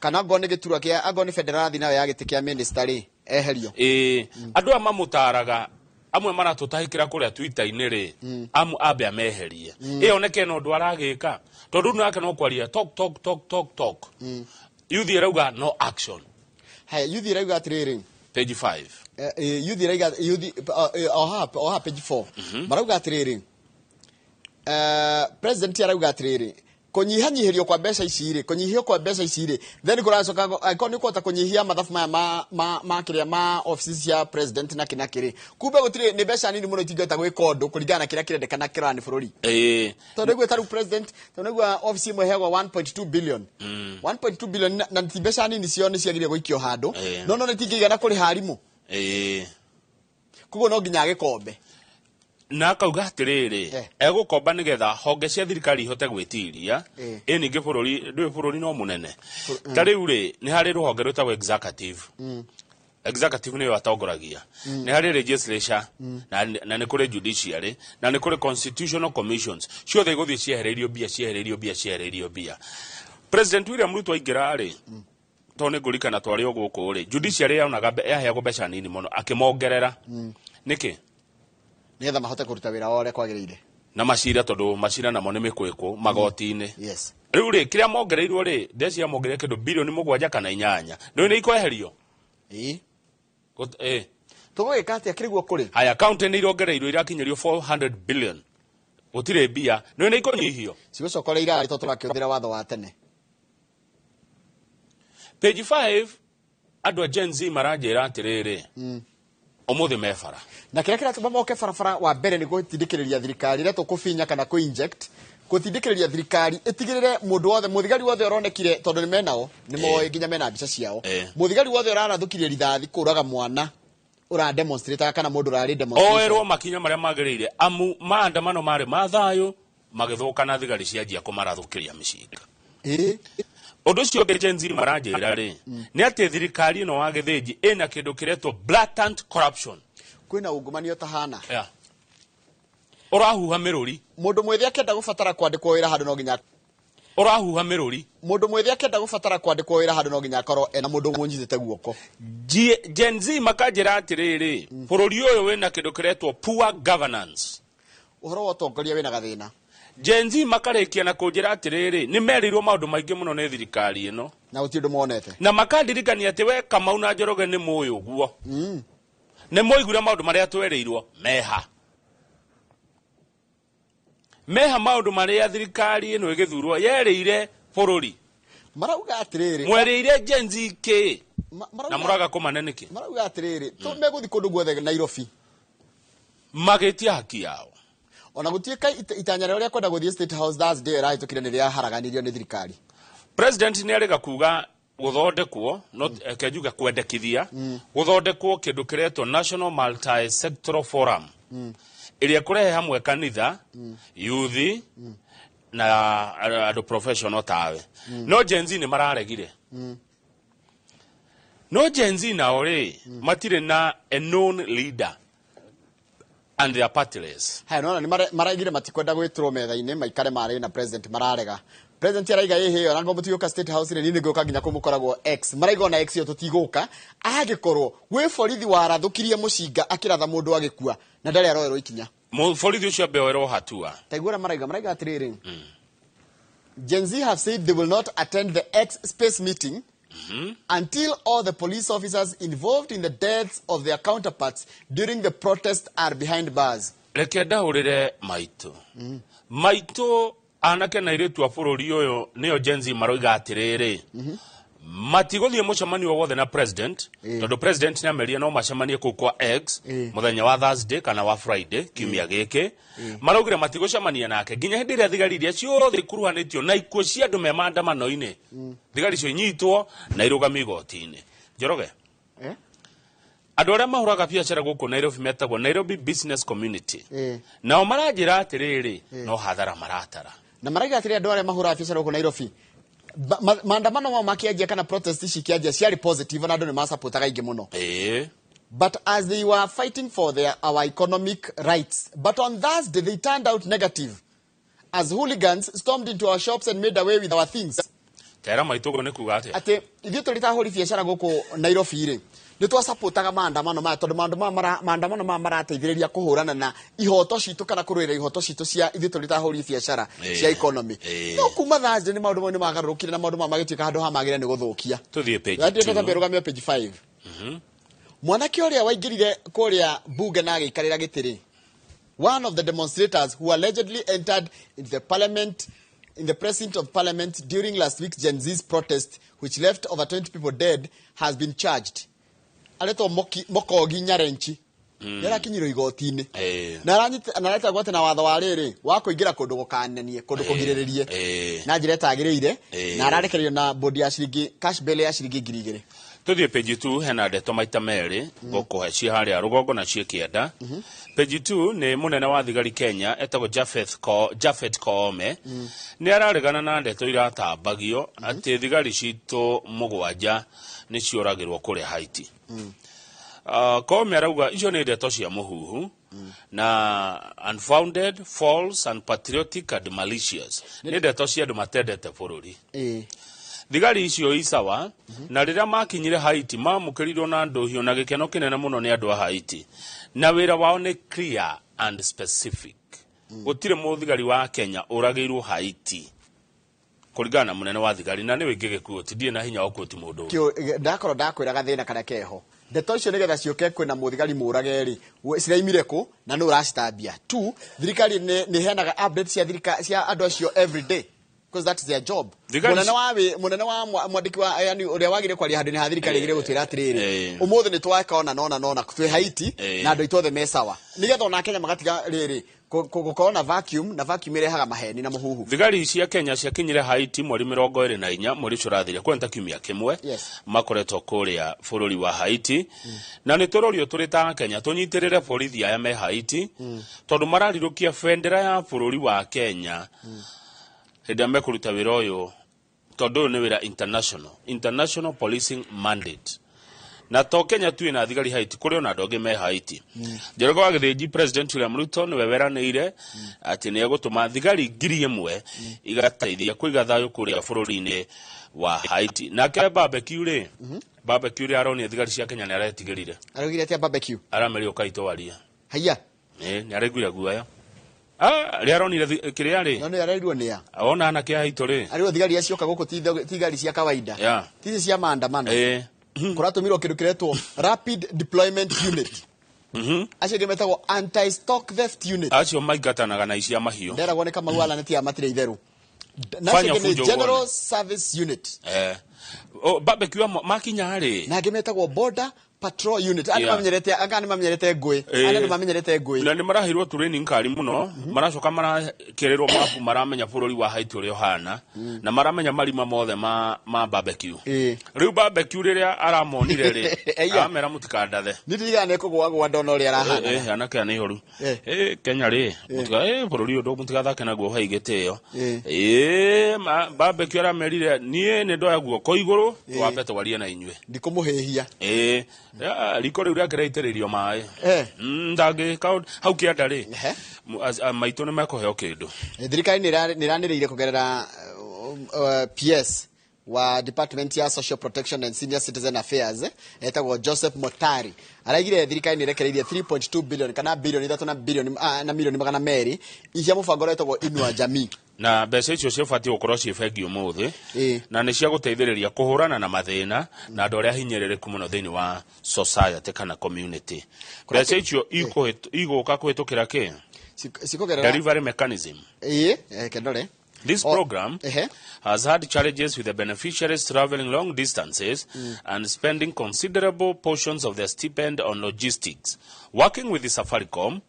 kana ngone giturwa kia agoni federal nayo ya gitikia minister ri eherio andu amamutaraga amwe maratutahikira kuria Twitter-ini ri abe ameherie ioneke no ndu aragika tondu nake no kwaria talk youth irauga no action. Hey, youth irauga atiriri page 5 youth irauga oha page 4 marauga atiriri president arauga atiriri kunyihanyihirio kwa mbeca ici ri kunyihio kwa mbeca ici ri then kuracoka aikoni kwota kunyihia mathafu maya ma kiria ma offices ya president na kinakiri kumbe gutire ni mbeca nini muno itingata gwika undu kuringana na kiria kirendekana kirani bururi tondu gwe taru president tondu gwe office imwe heagwa 1.2 billion 1.2 billion na ti mbeca nini cio ni ciagire gwikio handu no nitingigana kuri harimu kugo no nginya gikombe na akauga atiriri egukomba nigetha honge cia thirikari ihote gwitiria ningi bururi no munene tariu ri ni hari ruhonge rutagwo executive niyo atongoragia ni hari legislature na ni kuri judiciary na ni kuri constitutional commissions ciothe iguthii ciehereirio bia President William Ruto aingira ri tone ngurikana twari oguku ri judiciary yaonaga yaheagwo mbeca nini muno akimongerera niki nigetha mahote kuruta wira wao kwagirire na macira tondu macira namo ni mikwiko magoti-ini riu ri kiria mongereirwo ri ndeci mongerere kindu bilioni 7 kana 8 no ni ikoeherio tugwika atia kiriguo kuri haya county ni irongereirwo irakinyerio 400 billion gutire bia no ni ikonyihio cigocokora ira to turakiuthira watho wa tene page 5 andu Gen Z maranjira atiriri omuthi mefara na kira kira tumamoke farafara wa mbere ni gutindikiriria thirikari ire tukufinya kana ku inject gutindikiriria thirikari itigirire mundu wothe muthigari wothe uronekire tondu ni menao ni moe nginya mena mbica ciao muthigari wothe urarathukirie rithathi kuraga mwana ura demonstrate kana mundu rari demonstrate oerwo makinya maria magirire amu maandamano mari mathayo magithuka na thigari cianjia kumarathukiria micinga undu cio Gen Z maranjira ri ni ati thirikari no wa githinji ina kindu kiretwo blatant corruption kwina ungumanio tahana urahuha miruri mundu mwethi akenda gufatara kwandikwo wira handu no nginya urahuha miruri mundu mwethi akenda gufatara kwandikwo wira handu no nginya korwo ena mundu munyitete guoko Gen Z makanjira atiriri bururi uyu wina kindu kiretwo poor governance uhoro wa utongoria wina gathina Gen Z makarikia na kunjira atiriri ni merirwo maundu maingi muno ni thirikari ino na uti ndu monete na makandirikania ati we Kamau na Njoroge ni muyu guo ni moigura maundu maria twereirwo meha maundu maria thirikari ino igithurwo yereire bururi marauga atiriri mwereire Gen Z ke na muraga kumaneniki marauga atiriri to meguthi kundu guothe Nairobi magitia haki yao ona gutieka itanyana ria kwenda guthie State House that day right tukiraniria haraganirio ni thirikari president ni arega kuga guthondekwo not kejuga kwendekithia guthondekwo kindu kiretwo National Multi-Sectoral Forum iria kurehe hamwe kanitha youth na ado professional tawe no Gen Z ni mararegire no Gen Z na ore matire na a known leader and their parties hai no ni maraigire matikwenda gwitro metha-ini maikare mari na president mararega president araiga yehe ona ngo mutiyuka State House ni ni goka nginya kumukoragwo X maraiga na X yo tutiguka agikorwo gwe borithi warathukirie mucinga akiratha mundu agikua na ndari aroerwo ikinya borithi ucio bewerwo hatua taigura maraiga atiriri Gen Z have said they will not attend the X space meeting until all the police officers involved in the deaths of their counterparts during the protest are behind bars. Rekenda urire maito anake na iretu a bururi uyu niyo Gen Z maroiga atiriri matiguthie mucemanio wothe na president tondu president ni ameria no macemanie ku kwa X muthenya wa Thursday kana wa Friday kiumia giki maraugire matigucemania nake nginya hindi ria thigari iria ciothe ikuruhanitio na ikuo cia andu me maandamano-ini thigari cio inyitwo na irugami igoti-ini Njoroge andu aria mahuraga biacara guku Nairobi metagwo Nairobi Business Community nao maranjira atiriri no hathara maratara na maraiga atiriri andu aria mahuraga biacara guku Nairobi maandamano ma makianjia kana protest cikianjia ciari positive na andu ni masupportaga ingi muno but as they were fighting for our economic rights but on Thursday they turned out negative as hooligans stormed into our shops and made away with our things tera maitugo ni kuga ati ati ithuĩ tũrĩ ta hũri biacara gũkũ Nairobi rĩ nĩ twasapotaga maandamano maya tondũ maandamano maya marateithĩrĩria kũhũrana na ihoto citũ kana kũrũĩra ihoto citũ cia ithuĩ tũrĩ ta hũri biacara cia economy no kuma Thursday nĩ maũndũ mau nĩ magarũrũkire na maũndũ maya magĩtuĩka handũ ha magĩrĩra nĩ gũthũkia tuthie page 2 rũgamio page 5 mwanake ũrĩa waingĩrire kũrĩa bunge na agĩikarĩra gĩtĩrĩ one of the demonstrators who allegedly entered into the parliament in the precinct of parliament during last week's Gen Z's protest which left over 20 people dead has been charged aletwo Mokogi Nyarenchi yarakinyirwo igoti-inĩ na aranyita gwate na watho wa rĩrĩ wa kũingĩra kũndũ gũkanenie kũndũ kũgirĩrĩrie na njĩra ĩtagĩrĩire na ararekererio na bodi ya ciringi cash bail ya ciringi 2,000 tuthie page 2 hena ndeto maita merĩ gũkũhe cia harĩa rũgongo na cia kĩenda page 2 nĩ mũnene wa thigari Kenya etagwo Japhet Koome nĩ araregana na ndeto iratambagio atĩ thigari citũ mũgwanja nĩ cioragĩrwo kũrĩa Haiti Koome arauga icio nĩ ndeto cia mũhuhu na unfounded, false, unpatriotic and malicious nĩ ndeto cia andũ matendete bũrũri thigari icio isawa na rĩrĩa makinyire Haiti mamũkĩrirwo na ndũhiũ na gĩkeno kĩnene mũno nĩ andũ a Haiti na wĩra wao nĩ clear and specific gũtirĩ mũthigari wa Kenya ũragĩirwo Haiti kũringana na mũnene wa thigari na nĩ wĩngĩ gĩkuũ tidie na hinya okwo ti mũndũ ndakorwo ndakwĩraga thĩna kana keho ndeto icio nĩgetha ciũke kwĩna mũthigari mũrage rĩ ciraimire kũ na nĩ ũracitambia 2 thirikari nĩ heanaga updates cia andũ acio every day because that is their job munene wa mwandiki wa yani ũrĩa wagire kwaria handũ-inĩ ha thirikari igire gũtwĩra atĩrĩrĩ ũmũthĩ nĩ twakaona nona twĩ Haiti na andũ itothe me sawa nĩgetha ona Kenya magatiga rĩrĩ gũkorwo na vacuum irehaga maheni na mũhuhu thigari cia Kenya ciakinyire Haiti mweri 24 mweri ũcio ũrathirire kwenta kiumia kĩmwe makoretwo kũrĩa bũrũri wa Haiti na nĩ tũrorio tũrĩ ta Kenya tũnyitĩrĩre borithi aya me Haiti tondũ mararirũkia bendera ya bũrũri wa Kenya hĩndĩ mekũruta wĩra ũyũ tondũ nĩ wĩra international policing mandate na to Kenya tu ina thigari Haiti kũrĩ ona andũ angĩ me Haiti Njoroge wa Gĩthĩnji President William Ruto nĩwe weranĩire atĩ nĩ egũtũma thigari 1,000 igateithia kũiga thayũ kũrĩa bũrũri-inĩ wa Haiti nake barbecue rĩ aronia thigari cia Kenya nĩ aretigĩrire araugire atĩa barbecue aramerio kaito waria haiya nĩ araiguire guoya rĩ aronire kĩrĩa rĩ no nĩ arairwo nĩa ona anake Haiti rĩ arĩo thigari acioka gũkũ thigari cia kawaida tizi cia maandamano kũratũmirwo kĩndũ kĩretwo rapid deployment unit acio nĩ metagwo anti stock theft unit acio maigatanaga na icia mahiũ nderagwo nĩ Kamau Allan tia matirĩ itherũ nacio nĩ general service unit barbecue makinya rĩ na angĩ metagwo border patrol unit ani mamenyerete ngũĩ ani mamenyerete ngũĩ na nĩ marahirwo training kari mũno maracoka marakererwo mapu maramenya bũrũri wa Haiti ũrĩa ũhana na maramenya marima mothe ma barbecue rĩu barbecue rĩrĩa aramonire rĩ amera mũtikandathe nĩ ndigane kũgwa ndona ũrĩa arahana anake nĩ horu Kenya rĩ bũrũri ũndũ mũtigathake naguo haigĩte ĩyo barbecue aramerire niĩ nĩ ndoya guoko igũrũ twambe twarie na inyuĩ ndikũmũhĩhia riko rĩu rĩakĩraitĩrĩrio maĩ ndangĩka hau kĩanda rĩ maitũ nĩ mekũheo kĩndũ thirikari nĩ iranĩrĩire kũgerera PS wa Department ya Social Protection and Senior Citizen Affairs etagwo Joseph Motari araigire thirikari nĩ irekereirie 3.2 billion kana bilioni 3 na bilioni na milioni 200 icia mũbango wetagwo Inua Jamii na mbeca icio cibatie gũkorwo ciĩ bengi ũmũthĩ na nĩ cia gũteithĩrĩria kũhũrana na mathĩna na andũ arĩa hinyĩrĩrĩku mũno thĩinĩ wa society kana community mbeca icio igũka kũhĩtũkĩra kĩ delivery mechanism kendore This program has had challenges with the beneficiaries traveling long distances and spending considerable portions of their stipend on logistics. Working with the Safaricom,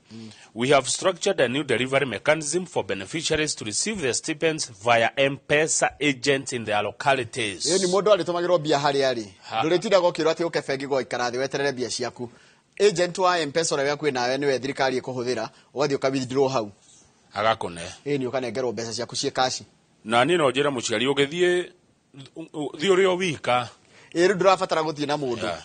we have structured a new delivery mechanism for beneficiaries to receive their stipends via M-Pesa agents in their localities. Ni mundu alitumagirwo bia hari ari. Nduretinda gokirwo ati uke bengi go ikarathi weterere bia ciaku. Agent wa M-Pesa ũrĩa kwĩ nawe niwe thirikari ĩkũhũthĩra ũgathii ũka-withdraw hau. Agakone ni ukanengerwo mbeca ciaku cie cash na ni no njĩra mũciari ũgĩthiĩ ũrĩa wika rĩu ndũrabatara gũthiĩ na mũndũ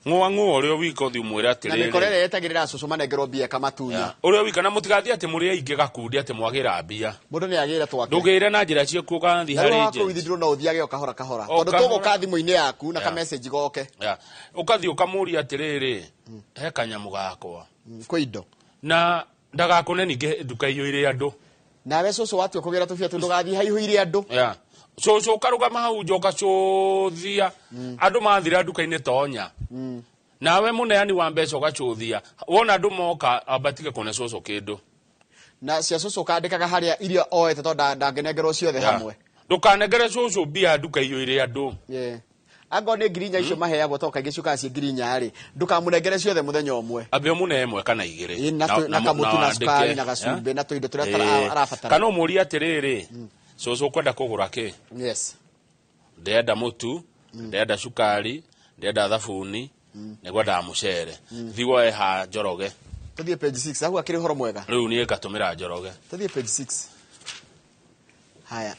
ng'wa urio wiko thi mwira na atiriri mikorere yetagirira cucu manengerwo mbia kamatunya urio wika na mutigathi ati muri aingi gakundi ati mwagira mbia mundu ni agira twake ndugire na njira cia kuga thi hari nje ndio withdraw no uthiage ukahora kahora tondu tugo ka thimu-ini yaku na ka message goke ukathi ukamuri atiriri he kanyamu gakwa kwa indo na ndagakone ninge nduka iyo ire andu nawe cucu watu kugira tubia tundu gathi haihu ire andu cucu ukarugama hau njoka cuthia andu mathira nduka-ini tonya nawe muneani wa mbeca ugacuthia wona andu moka abatige kune cucu kindu na cia cucu kandikaga haria irio oete tondu ndangenengerwo ciothe hamwe ndukanengere cucu mbia nduka iyo ire andu ango ni ngirinya icio maheagwo to kaingĩ ciukaga ciĩ ngirinya rĩ ndukamunengere ciothe muthenya ũmwe ambe mune ĩmwe kana igĩrĩ na kamutu na cukari na gacumbĩ na tũindo tũrĩa arabatara kana ũmũria atĩrĩrĩ cucu kwenda kũgũra kĩ ndenda mũtu ndenda cukari ndenda thabuni nĩgwendaga mũcere thiwoe ha njoroge tũthiĩ page 6 ahu akĩrĩ horo mwega rĩu niĩ ngatũmĩra njoroge tũthiĩ page 6 haya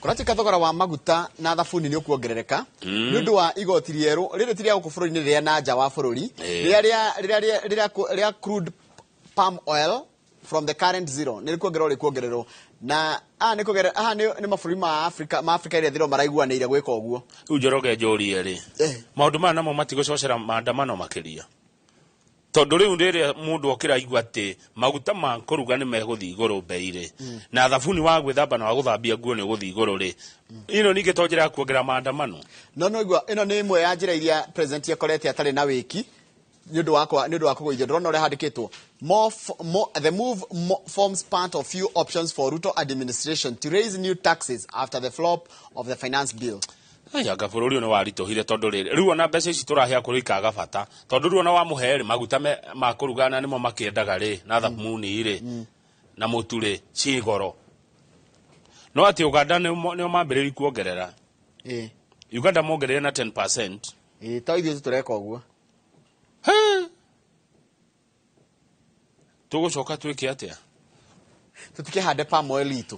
kuratika thogora wa maguta na thabuni ni ukuongerereka ni undu wa igoti rieru riri tiria guku bururi-ini riria na nja wa bururi riria crude palm oil from the current zero ni rikuongererwo na ni mabũrũri ma Africa iria thiro maraiguanĩire gwĩka ũguo rĩu njoroge njorie rĩ maũndũ maya namo matigũcocera maandamano makĩria tondu riu ndiria mundu okira igua ati maguta ma kuruga ni meguthi iguru bei na thabuni wa gwithamba na wa guthambia nguo ni guthi iguru ri ino ninge tonjera kuongera maandamano no igua ino ni imwe ya njira iria president yakorete atari na wiki nĩũndũ wa kũgũithia ndĩrona ũrĩa handĩkĩtwo the move forms part of few options for Ruto administration to raise new taxes after the flop of the finance bill. Anga bũrũri ũyũ nĩ waritũhire tondũ rĩrĩ rĩu ona mbeca ici tũrahĩa kũrĩ ikaga bata tondũ rĩu ona wamuhe maguta ma kũrugana nĩmo makĩendaga rĩ na thabuni rĩ na mũtu rĩ ci goro no ati Uganda nĩo mambĩrĩria kuongerera Uganda mongerere na 10% ta ithuĩ tũreka ũguo tũgũcoka twĩke atĩa tũtikĩhande palm oil itũ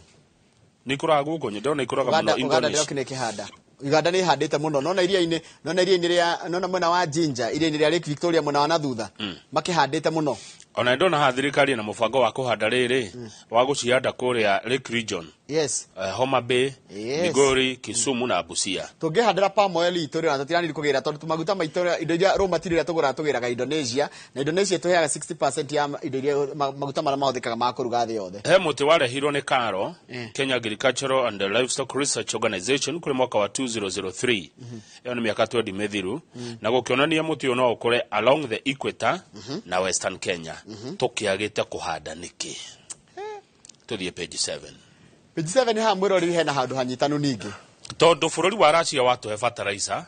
nĩ ikũraga gũkũ ndĩrona ikũraga mũno Indonesia kĩhanda Uganda nĩ ihandĩte mũno nona iria-inĩ nona mwena wa Jinja iria-inĩ rĩa Lake Victoria mwena wa nathutha makĩhandĩte mũno ona ndona ha thirikari na mũbango wa kũhanda rĩrĩ wa gũcihanda kũrĩa Lake Region Homa Bay Migori Kisumu na Busia tũngĩhandĩra palm oil itũ rĩ na tũtiranĩri kũgĩra tondũ maguta maitũ indo iria raw material tũgũraga tũgĩraga Indonesia na Indonesia tũheaga 60% ya indo iria maguta marĩa mahũthĩkaga ma kũruga thĩ yothe he mũtĩ warehirwo nĩ Karo Kenya Agricultural and Livestock Research Organization kũrĩ mwaka wa 2003 ĩyo nĩ mĩaka 20 mĩthiru na gũkĩonania mũtĩ ũyũ no ũkũre along the equator na Western Kenya tukiagite kuhanda niki tuthie page 7 page 7 ha mwirori hena handu hanyitanu ningi tondu bururi wa Russia watuhe fertilizer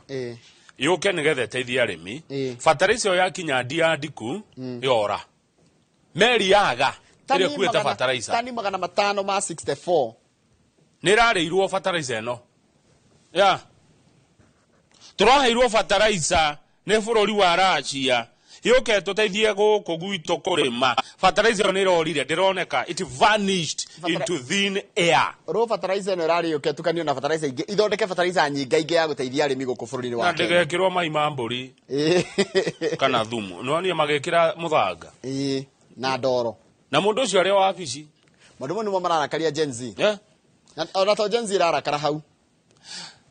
yuke nigethe teithia arimi fertilizer ya kinya ndia ndiku yora meri yaga ire kueta fertilizer tani 564 nirareirwo fertilizer eno turaheirwo fertilizer ne bururi wa Russia yuke tuteithie guku gwitũ kurima fertilizer nĩ rorire ndironeka it vanished into thin air raw fertilizer no rari yuke tukanio na fertilizer ingĩ ithondeke fertilizer nyingaingĩ ya guteithia arĩmi gũkũ bũrũri-inĩ wa Kenya na ndĩgekĩrwo mai ma mbũri kana thumu no nie magĩkĩra mũthanga na ndoro na mũndũ ũcio arĩa wa wabici maũndũ nĩmo mararakaria Gen Z ona to Gen Z ĩrarakara hau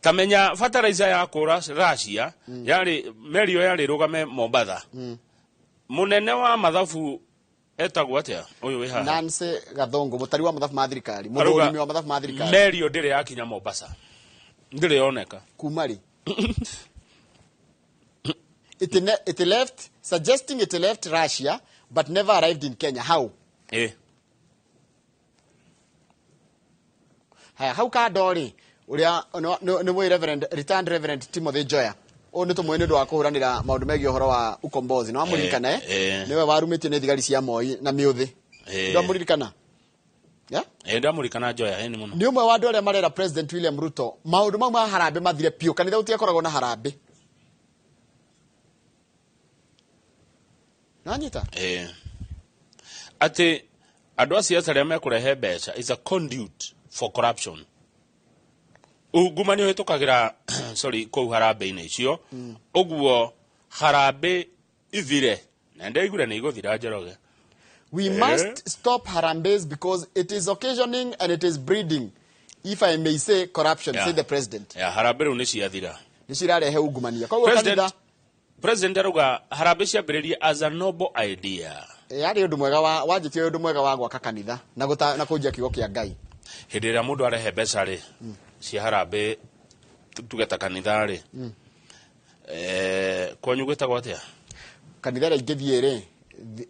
tamenya fertilizer ya kũra Russia yari meri yo yari rugame Mombasa munene wa mathabu etagwo atia uyu wi haha Nancy Gathongo mutari wa mathabu ma thirikari mũthũrimi wa mathabu ma thirikari meri yo ndĩrĩ yakinya Mombasa ndĩrĩ yoneka kumari it left suggesting it left Russia but never arrived in Kenya how how ka dori uria ni mwe returned Reverend Timothy Joya o ni tumwe ni ndo akuhuranira maundu megi uhoro wa ukombozi no amuririkana niwe warumitio ni thigari cia Moi na miuthi ndo amuririkana ndamurikana Joya ni muno ni umwe wa andu aria marera President William Ruto maundu mamwe ma harambe mathire pio kanitha utiakoragwo na harambe nanyita ati andu a siasa aria mekurehe mbeca is a conduit for corruption ungumani hitukagira sorry ko harambe-inĩ icio uguo harambe ithire na ndaigura ni iguthira Njoroge. We must stop harambees because it is occasioning and it is breeding, if I may say, corruption, say the president. Harambe riu ni ciathira. Ni cirarehe ungumania. Kwa President aruga harambe ciambiririe as a noble idea. Yari undu mwega wanjitie undu mwega wa gwaka kanitha na kunjia kiugo kia Ngai. Hindi ria mundu arehe mbeca ri cia harambe tugeta kanitha ri kwanyu gwitagwo atia kanitha ria ingithie ri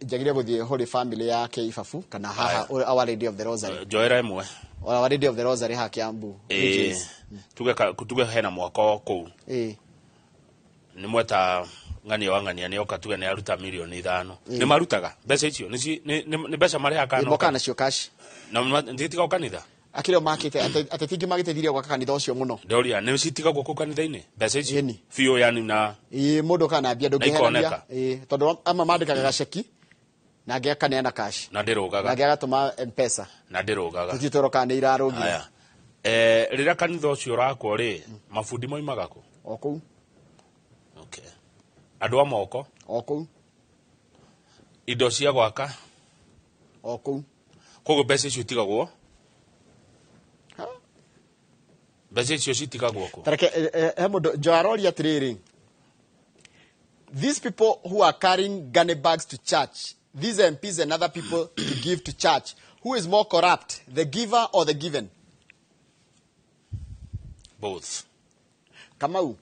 njagire guthie Holy Family ya Keifafu kana haha Our Lady of the Rosary joera imwe Our Lady of the Rosary ha Kiambu tuge hena mwako ku ni mweta ngania wangania ni oka tuge ni aruta milioni 5 ni marutaga mbeca icio ni mbeca mari akana mokana cio cash na nditiga kanitha akire makite atetingi magite thiria gwaka kanitha ucio muno ndoria ni citiga gwako kanitha-ini mbeca icio fio yani na mundu kana ambia ndungiherania tondu ama mandikaga gaceki na ngia kaneana cash na ndirugaga na ngia gatuma M-Pesa na ndirugaga tutitoroka ni irarugira rira kanitha ucio rakwo ri mafundi moimaga ku oku okay andu a moko oku indo cia gwaka oku kogo mbeca icio itigagwo mbeca icio citigagwo ku tareke mundu njoarori atiriri these people who are carrying gunny bags to church, these MPs and other people to give to church, who is more corrupt, the giver or the given? Both. Kamau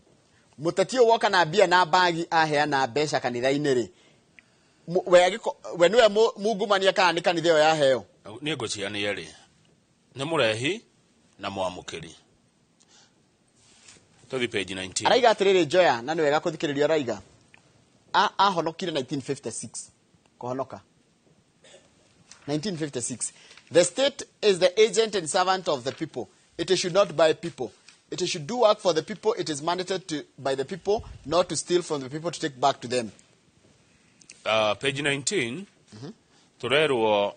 mutatio woka na bia na bagi ahea na besha kanitha-ini ri we niwe mungumania kana ni kanitha ya heo ni ngociania ri ni murehi na mwamukiri tothi page 19 araiga atiriri Joya na ni wega kuthikiriria araiga ahonokire 1956 kuhonoka 1956 the state is the agent and servant of the people. It should not buy people. It should do work for the people. It is mandated by the people, not to steal from the people to take back to them. Page 19 turerwo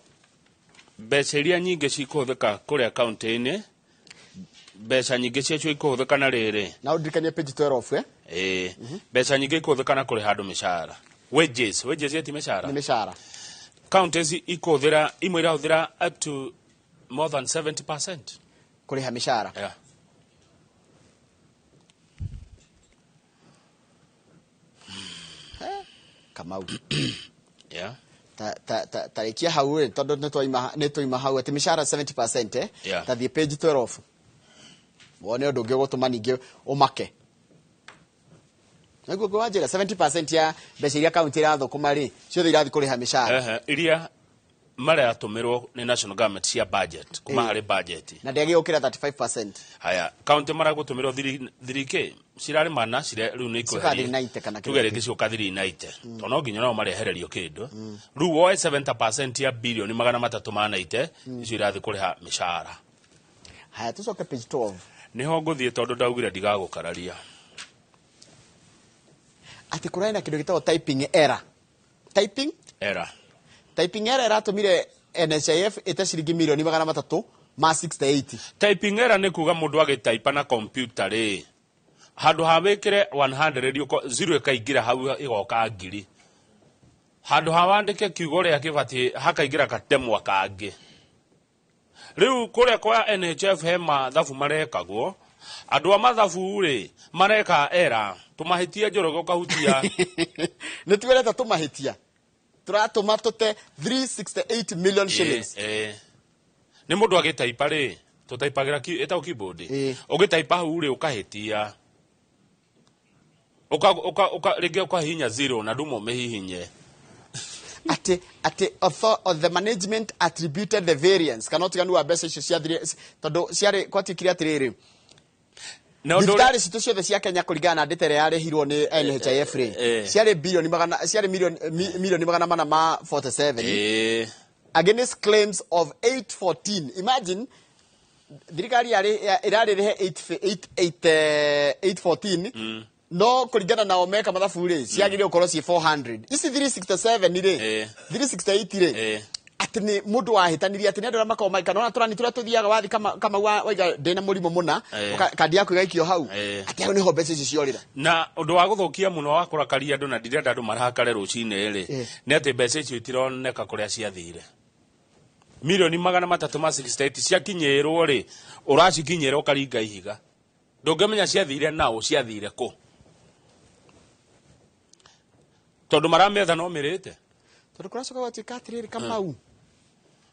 mbeca iria nyingi cikuhuthika kuria kaunti-ini mbeca nyingi ciacio ikuhuthika na riri na ndirikanie page 12 mbeca nyingi ikuhuthika na kuri handu mishara wages yeti mishara ni mishara counties ikuhuthira imwe irahuthira up to more than 70% kuri ha mishara Kamau tarikia hau tondu nitwaima hau ati mishara 70% tathie page 12 wone undu ungi gutuma ningi umake naguo gwajira 70% ya mbeca iria kaunti irathukuma ri ciothe irathi kuriha mishara iria mara atumirwo ni national government cia budget kuma hari budget na ndege ukira 35%. Haya county mara gutumirwo 3k cirari mana cire riu ni ikuheria tugere gicoka 390 tono nginya no marehererio kindu riu woe 70% ya billion magana 380 icio irathi kuriha mishara. Haya tucoke page 12 niho nguthie tondu ndaugire ndigagukararia ati kuraina kindu gitagwo typing error typing error iratumire NHIF ita ciringi milioni 300 ma 68. Typing error ni kuga mundu agitaipa na computer ri handu hawikire 100 rio zero ikaigira hau igoka ngiri handu hawandike kiugo ria kibati hakaigira katemwa kangi riu kuria kwa NHIF hema thafu marekagwo andu a mathafu ri mareka error tumahitia Njoroge kahutia ni twireta tumahitia turatuma tute 368 million shillings ni mundu agitaipa ri tutaipagira eta keyboard ugitaipa hau ri ukahitia uka rege ukahinya zero na ndumo mehihinye ati the management attributed the variance cannot ganu wa mbeca icio cia tondu ciari kwatikire atiriri Thirikari citu ciothe cia Kenya kuringana na ndetere yarehirwo ni NHIF ciari milioni 447 against claims of 814. Imagine thirikari irarehe 814 no kuringana na omeka mathabu ri ciagire ukorwo ci 400 isi 367 ri 368 ri atini mundu wahitanirie atini andu makao maikana ona turani turia tuthiaga wathi kama waiga ndina murimo muna kandi yaku igaikio hau ati au ni hobece ici ciorira na undu wa guthukia muno wa kurakaria andu na ndirenda andu marakare rucine ri ni ati mbeca icio itironeka kuria ciathire milioni 368 ciakinyirwo ri uracikinyira ukaringa ihiga ndungemenya ciathire nao ciathire ku tondu marametha no mirite tondu kuracoka gwatika atiriri Kamau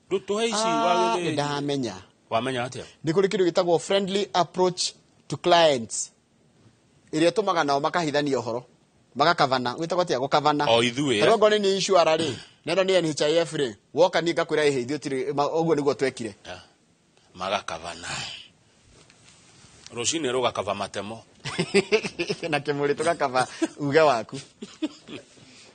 ndutuhe ici wagire ndamenya wamenya atia ni kuri kindu gitagwo friendly approach to clients iria tumaga nao makahithania uhoro magakavana witagwo atia gukavana o ithuĩ ro ngone ni insuara ri nendo ni NHIF ri woka ni ngakwira ihe ithio tiri oguo niguo twekire magakavana rucine rugakava matemo na kimuri tugakava uge waku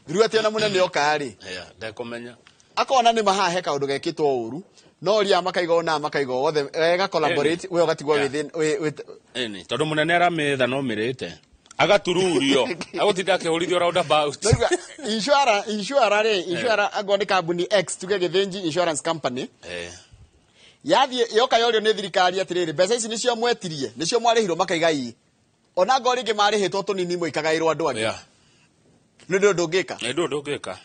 ruati ona munene okari ndekumenya akona ni mahahe kaundu gekitwo uru no ria makaiga ona makaiga othe wega collaborate we ugatigwo within eni tondu munene arametha no mirite agatururio agutinda akihurithio round about insuara agone company X tuge githinji insurance company yathie yoka yorio ni thirikari atiriri mbeca ici nicio mwetirie nicio mwarihirwo makaiga ii ona ngori ngi marihitwo tunini muikagairwo andu angi ndio ndungika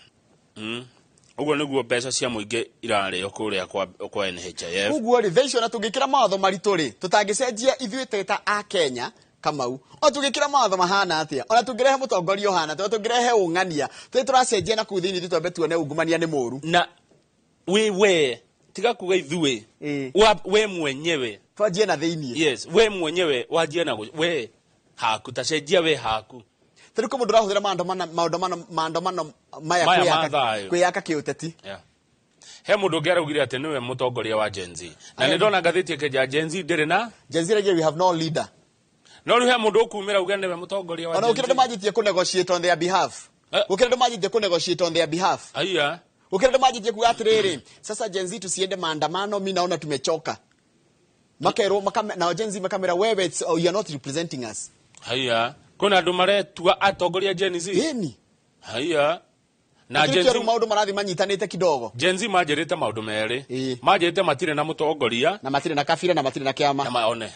uguo niguo mbeca cia muingi irario kuria kwa NHIF uguo ri thaicio na tungikira mawatho maritu ri tutangicenjia ithuĩ teta a Kenya Kamau o tungikira mawatho mahana atia ona tungirehe mutongoria ohana tungirehe ung'ania turacenjia na kuthini ithuĩ twambe tuone ungumania ni muru na we tiga kuga ithuĩ we mwenyewe twanjie na thiini yes we mwenyewe wajie na we haku tacenjia we haku Tariku mundu rahuthira maandamano maya kwiyaka kiuteti he mundu ngeraugire ati niwe mutongoria wa Gen Z na ni ndona ngathiti ke Gen Z ndire na Gen Z we have no leader no riu he mundu ukumira uge niwe mutongoria wa Gen Z ona ukira majitie ku negotiate on their behalf ukira majitie ku negotiate on their behalf aya ukira majitie ku atiriri sasa Gen Z tusiende maandamano mimi naona tumechoka makero na Gen Z makamera wewe you are not representing us aya kuna andu maretua atongoria Gen Z eni aya na Gen Z maundu marathi manyitanite kidogo Gen Z majerete maundu mere majerete matire na mutongoria na matire na kafira na matire na kiama na maone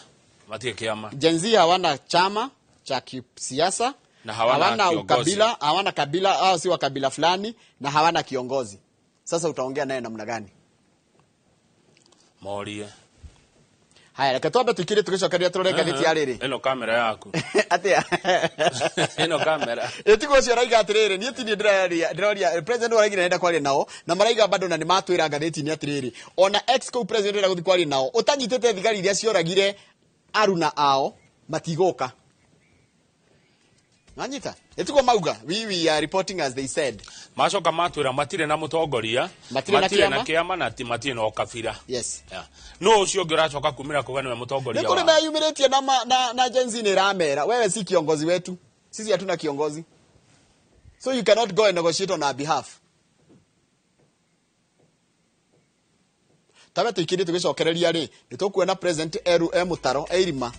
matire kiama Gen Z hawana chama cha kisiasa na hawana ukabila hawana kabila au si wa kabila fulani na hawana kiongozi sasa utaongea naye namna gani morie haya reka twambe tukire tugicokeria turore ngathiti ya riri eno kamera yaku atia eno kamera etiko cio raiga atiriri ni etini ndiroria president waraigira nenda kwaria nao na maraiga bado na ni matwira ngathiti ni atiriri ona ex co president era guthi kwaria nao utanyitete thigari iria cioragire aruna ao matigoka Nanyita etiko mauga we are reporting as they said macoka matwira matire na mutongoria matire na kiama na matire na okabira yes no ucio ngiracoka kumira kuga niwe mutongoria wa niko yumiritie na Gen Z ni ramera wewe si kiongozi wetu sisi hatuna kiongozi so you cannot go and negotiate on our behalf tabe tukiri tugicokereria ri nitukuona president Eru Mutaro Eirima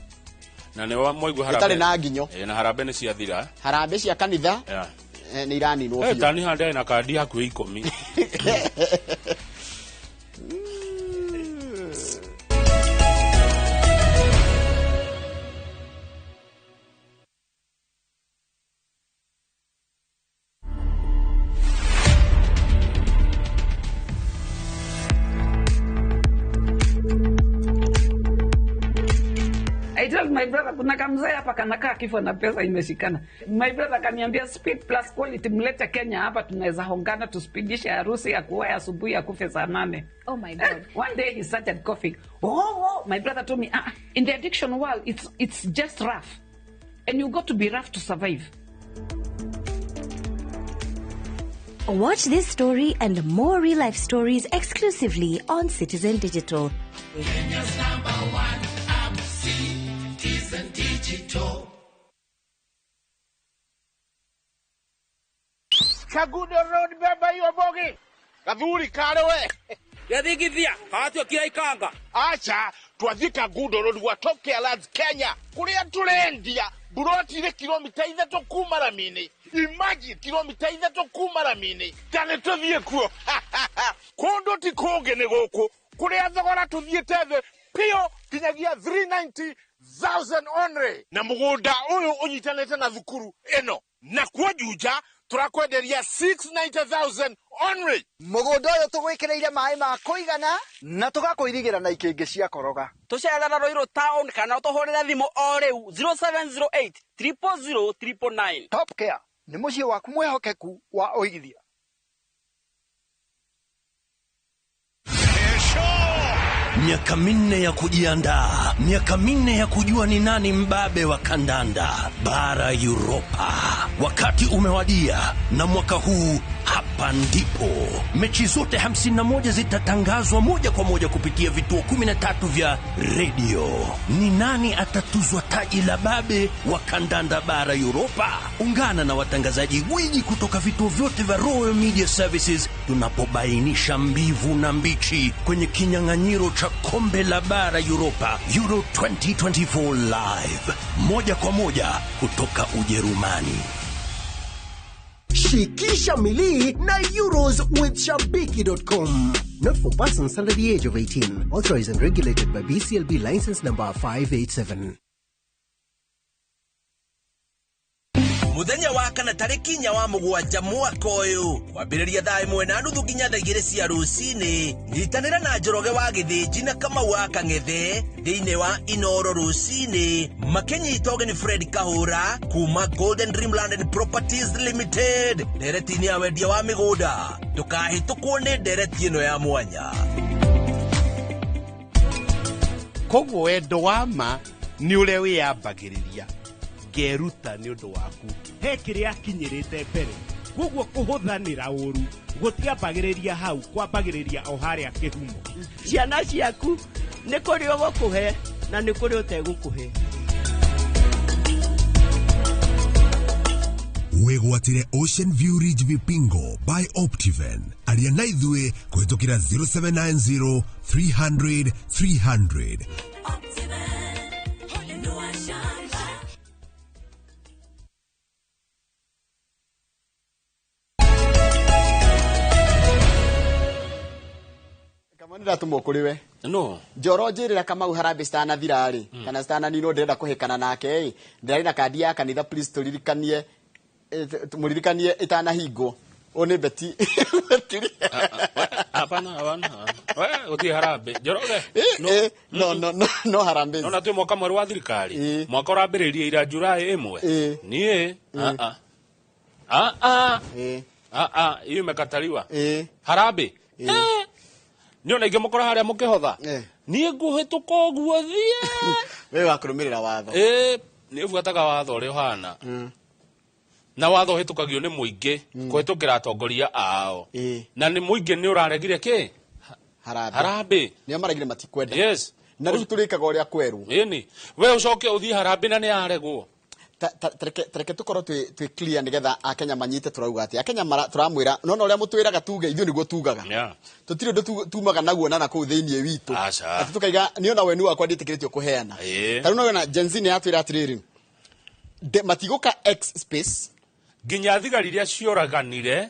na ne wa moigu harabe itari na nginyo na harabe ni cia thira harabe cia kanitha ni irani no pio tani hande na kadi haku 10 I told my brother kuna kamzee hapa kanakaa kifo na pesa imeshikana. My brother kaniambia speed plus quality mlete Kenya hapa tunaweza hongana tuspidishe harusi ya kuoa asubuhi ya kufe saa 8. Oh my God. One day he started coughing. My brother told me, in the addiction world it's just rough. And you got to be rough to survive. Watch this story and more real life stories exclusively on Citizen Digital. Kenya's #1 app, Citizen Digital. Kagudo Road beba hiyo bogi. Kadhuri kale we. Yathigithia, katio kira ikanga. Acha, twathie Kagundo Road gwa Top Care Lands Kenya kuria turendia buroti ile kilomita 3 kuma Ramini. Imagine kilomita 3 kuma Ramini. Tane tuthie kuo. Kondo ti kongene goko kuria thogora tuthie teve pio kinyagia 390,000 only. Na mugunda uyu unyitanete na thukuru eno. Na kwa Juja turakwenderia 690,000 only. Mugunda uyu tugwikireire mai ma kuigana na tugakuirigira na ikingi cia koroga. Tucerera Roiro Town kana tuhurire thimu o riu 0708 000 999. Top Care ni mucie waku mwehokeku wa oigithia. Miaka minne ya kujiandaa, miaka minne ya kujua ni nani mbabe wa kandanda bara Europa. Wakati umewadia na mwaka huu hapa ndipo mechi zote 51 zitatangazwa moja kwa moja kupitia vituo 13 vya redio. Ni nani atatuzwa taji la babe wa kandanda bara Europa? Ungana na watangazaji gwiji kutoka vituo vyote vya Royal Media Services tunapobainisha mbivu na mbichi kwenye kinyang'anyiro cha kombe la bara Europa Euro 2024 live moja kwa moja kutoka Ujerumani. Shikisha Mili na Euros with Shabiki.com. Not for persons under the age of 18. Authorized and regulated by BCLB license number 587. Muthenya wa kana tariki nya wa mugwanja mwaka uyu kwambiriria thaa 1:30 nginya thaa 2 cia rucini nyitanira na Njoroge wa Githiji na Kamau wa Kang'ethe thiini wa Inoro rucini makenyita ogeni Fred Kahura kuma Golden Dreamland and Properties Limited nderetini ya wendia wa migunda tukahitukwo ni ndereti ino ya mwanya koguo wendo wa ma ni ule wiyambagiriria geruta ni undu waku he kiria kinyirite mbere koguo kuhuthanira uru gutiambagiriria hau kwambagiriria o haria kihumo Ciana ciaku ni kuri ogukuhe na ni kuri utegukuhe Wegwatire Ocean View Ridge Vipingo by Optiven. Aria na ithue kuhitukira 0790 300 300. Kamanira tumokuriwe. No. Njoro njirira Kamau Harambe stana thirari. Kana stana nino ndirenda kuhikana nake. Ndari na kandi ya kanitha please turirikanie tumuririkanie itana hingo. One beti. Hapana. Wewe uti Harambe. Njoroge. No Harambe. No natwe mwaka mweri wa thirikari. Mwaka urambiririe ira Julai 1. Nie. Iyo mekatariwa. Harambe. Niona inge mukora haria mukihotha nie nguhituka guo thie we wakurumirira watho ni ufuataga watho uri hana na watho hitukagio ni muingi kuhitukira atongoria ao na ni muingi ni uraregire ki Harambe ni amaregire matikwenda yes na riu turikaga uria kweru ni we ucoke uthii Harambe na ni aregwo Tereke tukoro twi clear nigetha akenya manyite turauga ati akenya turamwira nona uria mutwiraga tuge ithu niguo tugaga tutire ndo tumaga naguo na ku thiini witu ati tukaiga niona we ni wakwa nditikiritio kuheana taru nona Jenzine atwira atiriri matiguka X space ginya thigari iria cioraganire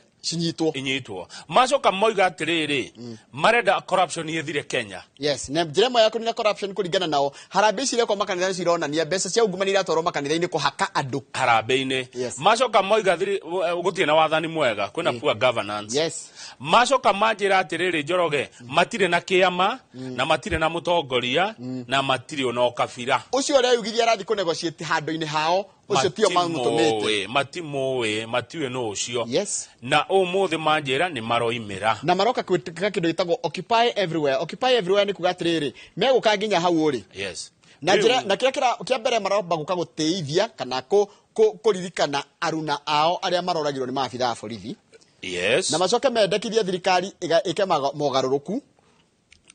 inyitwo macoka moiga atiriri marenda corruption yethire Kenya yes na njiremo yako ni corruption kuringana nao Harambe cire kwa makanitha cirona ni mbeca cia ungumani atoro makanitha-ini kuhaka andu Harambe-ini macoka moiga gutie na wathani mwega kwina poor governance yes macoka manjira atiriri Njoroge matire na kiama na matire na mutongoria na matire ona kabira ucio ria yugithia arathi ku negotiate hando-ini hao ucio tio mamutumite matiwe no ucio yes na umuthi manjira ni maroimira na maroka kwitika kindu itagwo occupy everywhere ni kugatiriri meguka nginya hau uri yes na njira na kia mbere maromba guka guteithia kana kuririkana aruna ao aria maroragirwo ni maabitha a borithi yes na macoke mendekithia thirikari ike mogaruruku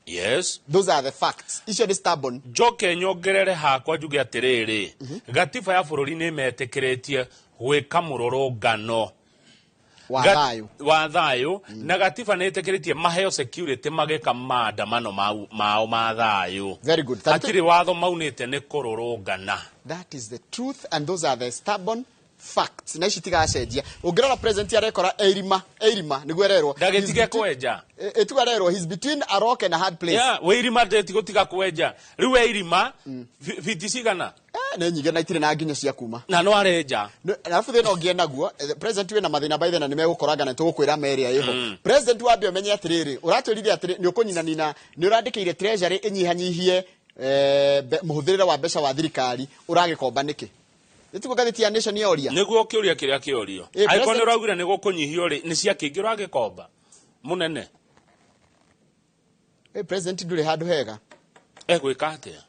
yes those are the facts icio ni stubborn joke nyongerere hakwa njuge atiriri gatiba ya bururi ni metekeretie gwika murorongano wa thayo na gatiba nä tä kä rä tie maheo security mageka maandamano mao ma thayo. Very good. Atirä watho maunite nä kå rå rå ngana. That is the truth and those are the stubborn facts. Na ici tigacenjia. Ungirora president arekora eirima niguo ererwo. Ndagetige kwenja. Etuga ererwo he's between a rock and a hard place. Yeah, we irima ndetigo tiga kwenja. Riu eirima fiti cigana. Na nyinge na itire na nginya cia kuma. Na no arenja. Alafu thina ongie naguo president we na mathina baithe na nimegukoranga na tugukwira meria iho. President wa bio menye atiriri uratwirithia atiri ni ukunyina nina ni urandikire treasury inyihanyihie muhuthirira wa mbeca wa thirikari uragikomba niki. Nituko gathiti ya nation yoria. Niguo kiuria kiria kiorio. Aiko ni uragura ni gukunyihio ri ni cia kingi uragikomba. Munene. President nduri handu hega. Gwika atia.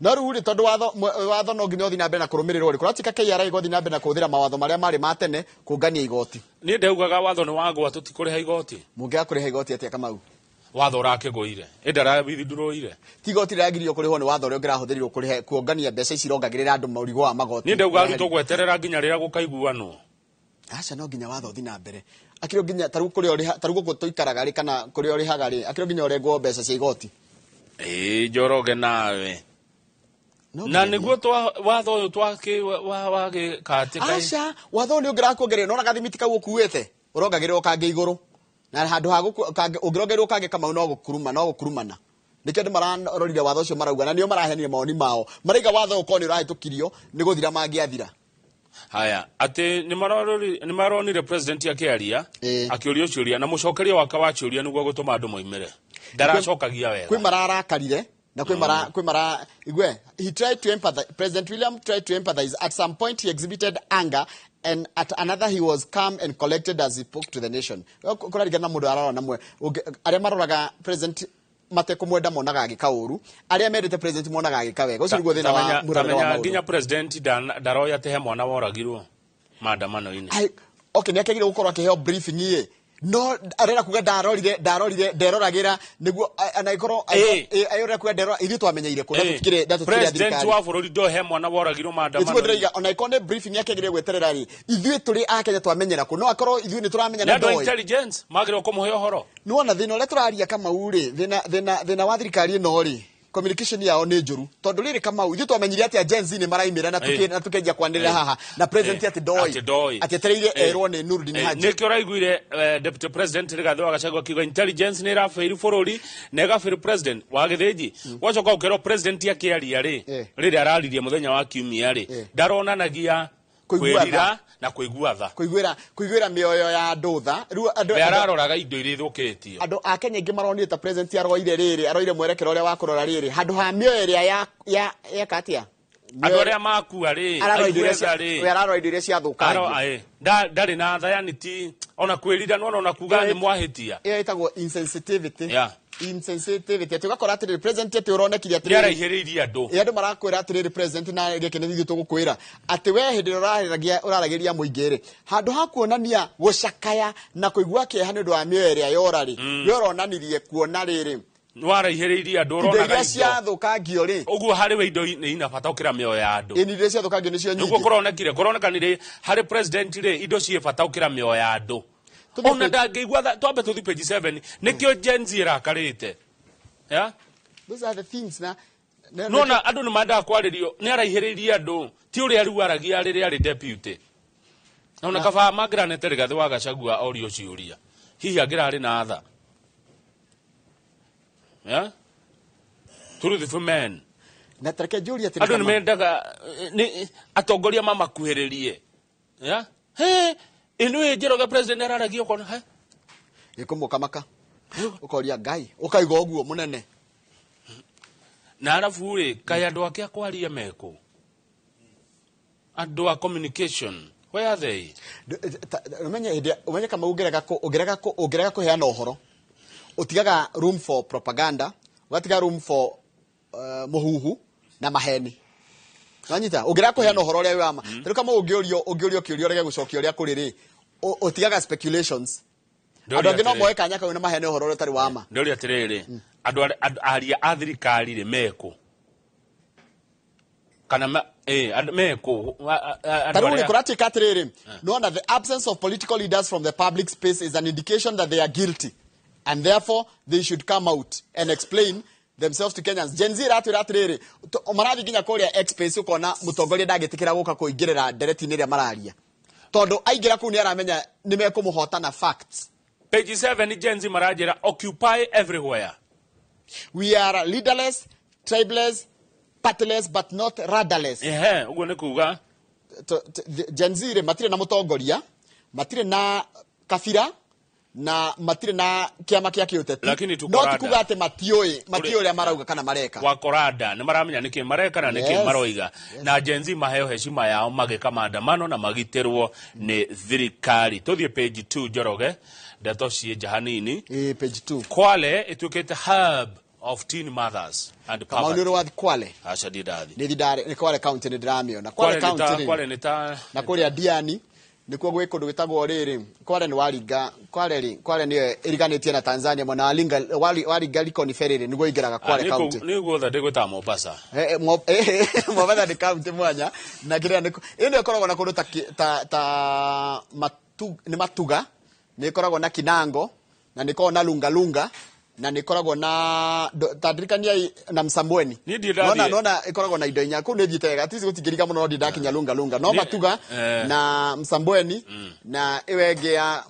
No ruri tondu watho no nginya uthi na mbere na kurumirirwo ri kuratika KRA igothi na mbere na kuthira mawatho maria mari matene kungania igoti. Ni ndeugaga watho ni wagwa tutikuriha igoti. Mungia kuriha igoti atia Kamau. Watho urakiguire indara bithindurũire tigoti riragirio kurihwo ni watho uri ngirahuthirirwo kurihe kuongania mbeca ici rongagirira andu maurigo wa magoti. Ni ndeuga ruto gweterera nginya rira gukaiguano. Aca no nginya watho uthi na mbere akiro nginya tarugo kuri ori tarugo gutoikaraga ri kana kuri ori hagari akiro nginya orengwo mbeca cia igoti. Njoroge nawe na niguo watho uyu twake wage katika. Aca watho ni ungirakuongerera no na gathimiti kau ukuwete urongagirwo kange iguru na handu ha ungirongerwo kange Kamau no gukurumana nikyo ndi mararorire watho ucio marauga na nio marahenia maoni mao mariga watho ukoni urahitukirio ni guthira mangiathira. Haya ati ni maronire president akiaria akiorio ciuria na mucokeria wake wa ciuria niguo gutuma andu moimire ndaracokagia wega kwi mararakarire na kwi mara igwe he tried to empathize. President William tried to empathize. At some point he exhibited anger and at another he was calm and collected as he spoke to the nation. Kurarigana mundu arara namwe aria maroraga president matekumwenda monaga agikauru aria mendete president monaga agikawega ucio niguo thina wa murano wa nginya president daroya tehe mwana woragirwo maandamano ine. Okay ni akegire gukorwo akiheo briefing ye no arera kuga nderoragira niguo anaikorwo ayora kuga ndero ithu twamenyeire ko ndatukire president wa bururi ndo he mwana woragirwo maandamano ithu ndiriga onaikonde briefing yakegire gweterera ri ithu turi akenya twamenyera ko no akorwo ithu ni turamenya na ndo intelligence magire kumuhe uhoro no na thina ule turaria Kamau ri thina wa thirikari no ri communication yao ni njuru tondu riri Kamau ithu twamenyire ati agency ni maraimira na tukenja kwandirira haha na president ati doi ati tereire erwo ni Nurdin Haji nikyo raiguire deputy president Rigathi wa Gachagua kigo intelligence ni rafairi bururi na gafairi president wa githiji wacoka ukero president akiaria riri araririe muthenya wa kiumia ndaronanagia kwirira na kuigua tha kuiguira mioyo ya ndutha riu andu araroraga indo iri thukitio andu a Kenya ingi maronire ta president aroire mwerekero uria wa kurora riri handu ha mioyo iria ya katia andu aria makua araroire iria cia thuka ndari na thayaniti ona kwirira no ona kuga ni mwahitia itagwo insensitivity insensitivity tugakora atiri president ati uronekire atiri araihiriria andu marakwira atiri president na gekene thithu tugukwira ati we hindi uraragiria muingire handu ha kuonania gucakaya na kuigua kieha ni ndu wa mioyo iria yorari yoronanirie kuona riri waraihiriria andu uronaga indo cia thukangio ri uguo hari we indo ni inabata ukira mioyo ya andu indo cia thukangio nicio nyingi uguo kuronekanire hari president ri indo cie bata ukira mioyo ya andu ona ndangigwa twambe tuthi page 7 nikio Gen Z rakarite those are the things na no andu ni manda kwaririo ni araihiriria andu ti uri ari waragia riri ari deputy ona kaba magrane Rigathi wa Gachagua orio ciuria hihi agira ri na tha truthful men na tareke juria ati andu ni mendaga ni atongoria mamakuhiririe inu njiroga president araragio kona he ikumukamaka ukoria ngai ukaiga uguo munene na arafu ri kai andu ake akwaria meko andu a communication where are they umenye kama ugerega ko heana uhoro utigaga room for propaganda ugatiga room for muhuhu na maheni wanyita ugerega ko heana uhoro uria wama tari kama ungiorio kiurio rege gucokia uria kuriri utigaga speculations andu angĩ no moe kanya kau na mahene uhoro utari wama ndori atiriri andu aria a thirikari ri meko kana meko Taruni kurati katrere. No, that the absence of political leaders from the public space is an indication that they are guilty, and therefore they should come out and explain themselves to Kenyans. Gen Z ratrere. Omarathi ginya koria X-Space ukona mutongoria ndagetikira guka kuingirira ndereti-ini ria mararia. Tondo aigira ku ni aramenya nimekumuhota na facts. Page 7 Gen Z marajira occupy everywhere. We are leaderless, tribeless, partyless, but not rudderless. Ugo ne kuga. Gen Z matire na mutongoria, matire na kafira, na matire na kiama kia kiuteti. Lakini tukorada. No tukuga ate matioe ya marauga kana mareka. Wakorada, ni maramenya niki mareka na niki maroiga. Na Gen Z maheo heshima yao mageka maandamano na magiterwo ni thirikari. Tothie page 2 Joroge, datoshie jahanini. Page 2. Kwale itukete hub of teen mothers and poverty. Kama uniro wathi Kwale. Acha didadi. Ni Kwale county ni dramio. Na Kwale county. Kwale nita. Na kuri Adiani. Nikuo gwiko ndugitagwo riri. Kwale ni waringa. Kwale ni iriganitie na Tanzania mwana waringa Likoni Ferry niguo ingiraga Kwale county. Niguo tha ndiguta Mombasa. Mombasa ni county mwanya. Na kiria niko. Ino ikoragwo na kundu ta matuga. Ni ikoragwo na Kinango. Na niko na lunga. Na nikoragwo na tadirikania na Msambweni. Nona ikoragwo na indo inya ku ne thitega tisi gutigiriga muno ndidakinya lunga no matuga na Msambweni na iwege ya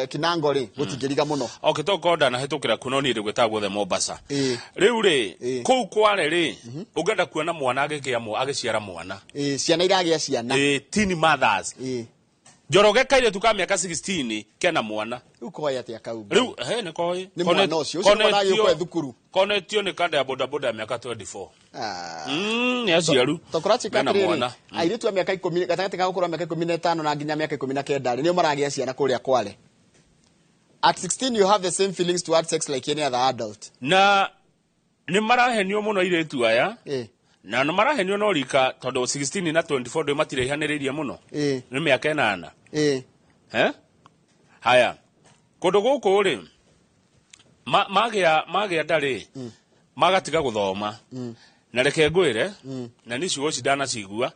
Kinango ri gutigiriga muno. Okay tokoda na hetukira kuno ni rigwetagwo the Mombasa. Riu ri ku Kwale ri ugenda kuona mwana agiciara mwana. Ciana iragia ciana. Teen mothers. Joroge kaire tuka miaka 16 kena mwana. Ukoya atia kau. Riu ne koi. Ni mwana ucio mwana yuko thukuru. Konetio ni kanda ya boda ya miaka 24. Ni aciaru. Tokurachi katriri. Airitu ya miaka 10 gatagati ka gukura miaka 15 na nginya miaka 19 ni maragia ciana kuria Kwale. At 16 you have the same feelings towards sex like any other adult. Na ni marahenio muno iretu aya. Na no marahenio no rika tondu 16 na 24 ndo matire ihaniririe muno. Ni miaka 8. Haya. Kundu guku ri magia ndari magatiga guthoma. Na reke ngwire na ni ciugo cidana cigua.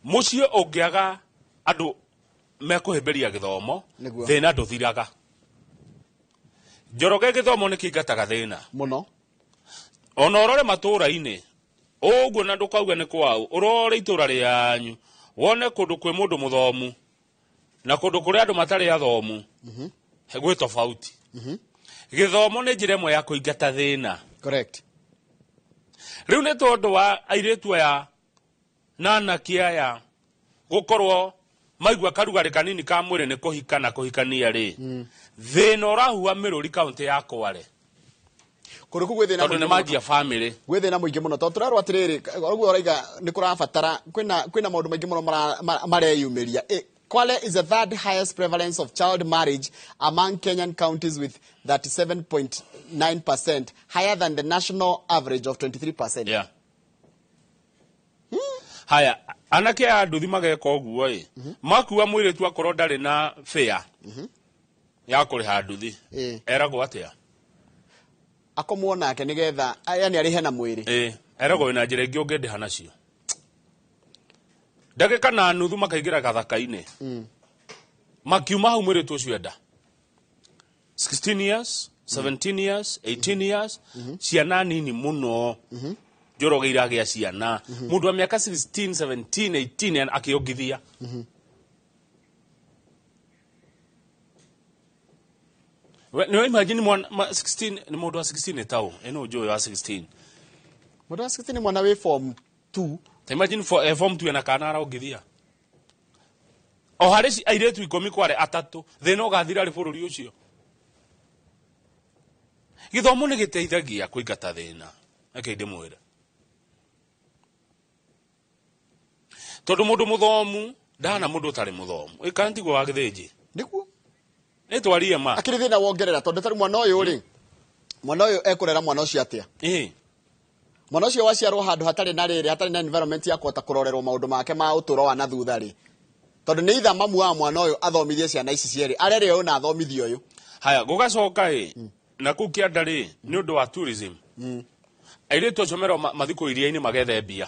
Mucie ungiaga andu mekuhimberia githomo thina nduthiraga. Joroge githomo ni kingataga thina muno. Ona urore matura-ini uguo na ndukauga ni kwao urore itura rianyu wone kundu kwi mundu muthomu na kundu kuri andu matari athomu gwi tofauti. Githomo ni njira imwe ya kuingata thina. Correct. Riu ni tondu wa airetu aya na anake aya gukorwo maigua karugari kanini ka mwiri ni kuhika na kuhikania ri thina urahua miruri county ya Kwale. Kuruku gwethina tondu ni magia family gwethina muingi muno tondu turarwa atiriri uguo uraiga ni kurabatara kwina maundu maingi muno mareyumiria. Kwale is the third highest prevalence of child marriage among Kenyan counties with 37.9%, higher than the national average of 23%. Yeah. Haya, anake a nduthi mageka uguo makuwa mwire tu akorwo ndari na fair ya kuriha nduthi eragwo atia akomwona ake nigetha yani arihe na mwiri eragwo ina njira ingi ungendiha nacio ndagika na nuthu makaingira gathaka-ini makiuma hau mwire tu ucio enda 16 years 17 years 18 years ciana nini muno Joroge iragia ciana mundu wa miaka 16 17 18 akiongithia no imagine 16 ni mundu wa 16 tao eno joy wa 16 mundu wa 16 ni mwana we form 2 imagine form 2 na kana araongithia o harisi airetu 10 kware atatu thina ugathira ri bururi ucio githomo ni giteithagia kuingata thina akaide mwira tondu mundu muthomu ndana mundu utari muthomu ikantigwo wa githinji niguo Nitwarie ma. Akiri thina wongerera tondu tari mwana uyu ri. Mwana uyu ekurera mwana ucio atia. Mwana ucio waciarwo handu hatari na riri, hatari na environment ya kuota kurorerwo maundu make ma uturo wa na thutha ri. Tondu ni itha mamu wa mwana uyu athomithie ciana ici cieri. Arere uyu na athomithie uyu. Haya gugacoka na ku kianda ri ni undu wa tourism. airetu acomero mathiko iria-inĩ magethe mbia